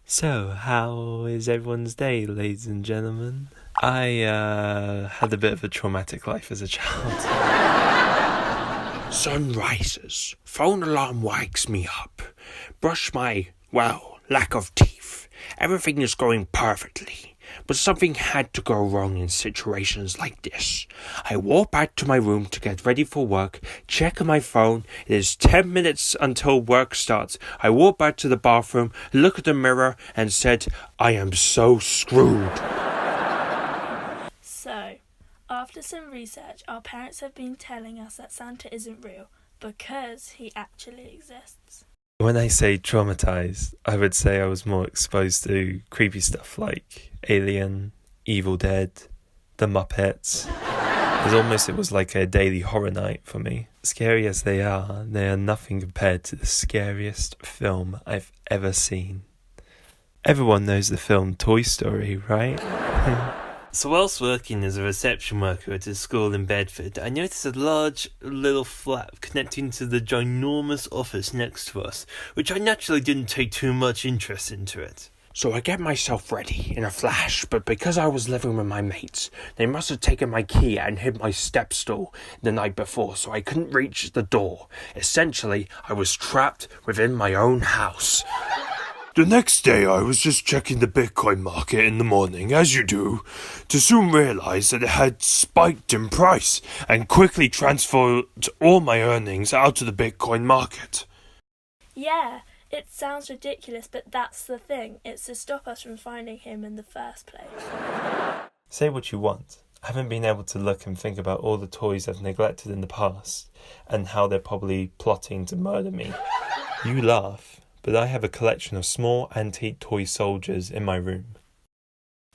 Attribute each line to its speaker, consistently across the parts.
Speaker 1: So, how is everyone's day, ladies and gentlemen? I had a bit of a traumatic life as a child.
Speaker 2: Sun rises, phone alarm wakes me up, brush my, lack of teeth. Everything is going perfectly, but something had to go wrong in situations like this. I walk back to my room to get ready for work, check my phone. It is 10 minutes until work starts. I walk back to the bathroom, look at the mirror, and said, I am so screwed.
Speaker 3: So, after some research, our parents have been telling us that Santa isn't real because he actually exists.
Speaker 1: When I say traumatized, I would say I was more exposed to creepy stuff like Alien, Evil Dead, The Muppets. It was like a daily horror night for me. Scary as they are nothing compared to the scariest film I've ever seen. Everyone knows the film Toy Story, right? So whilst working as a reception worker at a school in Bedford, I noticed a large little flap connecting to the ginormous office next to us, which I naturally didn't take too much interest into it.
Speaker 2: So I get myself ready in a flash, but because I was living with my mates, they must have taken my key and hid my step stool the night before, so I couldn't reach the door. Essentially, I was trapped within my own house. The next day, I was just checking the Bitcoin market in the morning, as you do, to soon realize that it had spiked in price and quickly transferred all my earnings out to the Bitcoin market.
Speaker 3: Yeah, it sounds ridiculous, but that's the thing. It's to stop us from finding him in the first place.
Speaker 1: Say what you want. I haven't been able to look and think about all the toys I've neglected in the past and how they're probably plotting to murder me. You laugh. But I have a collection of small antique toy soldiers in my room.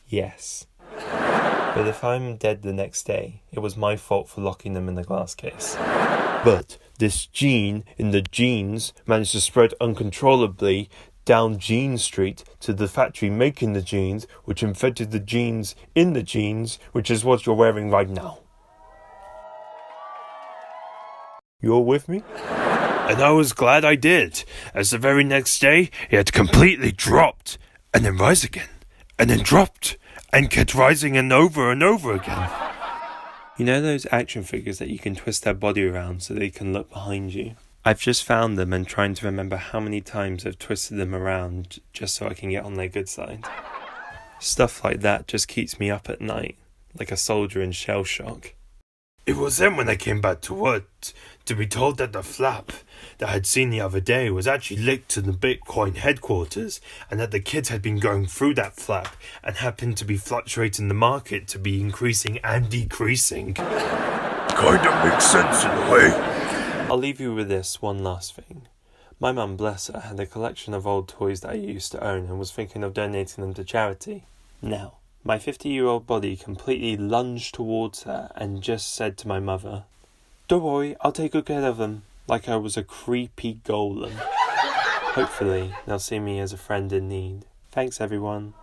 Speaker 1: Yes. But if I'm dead the next day, it was my fault for locking them in the glass case.
Speaker 2: But this gene in the jeans managed to spread uncontrollably down Jean Street to the factory making the jeans, which infected the genes in the jeans, which is what you're wearing right now. You're with me? And I was glad I did, as the very next day it had completely dropped, and then rise again, and then dropped, and kept rising and over again.
Speaker 1: You know those action figures that you can twist their body around so they can look behind you? I've just found them and trying to remember how many times I've twisted them around just so I can get on their good side. Stuff like that just keeps me up at night, like a soldier in shell shock.
Speaker 2: It was then when I came back to work to be told that the flap that I had seen the other day was actually linked to the Bitcoin headquarters, and that the kids had been going through that flap and happened to be fluctuating the market to be increasing and decreasing. Kinda makes sense in a way.
Speaker 1: I'll leave you with this one last thing. My mum, bless her, had a collection of old toys that I used to own and was thinking of donating them to charity. Now, my 50-year-old body completely lunged towards her and just said to my mother, "Don't worry, I'll take good care of them," like I was a creepy golem. Hopefully, they'll see me as a friend in need. Thanks, everyone.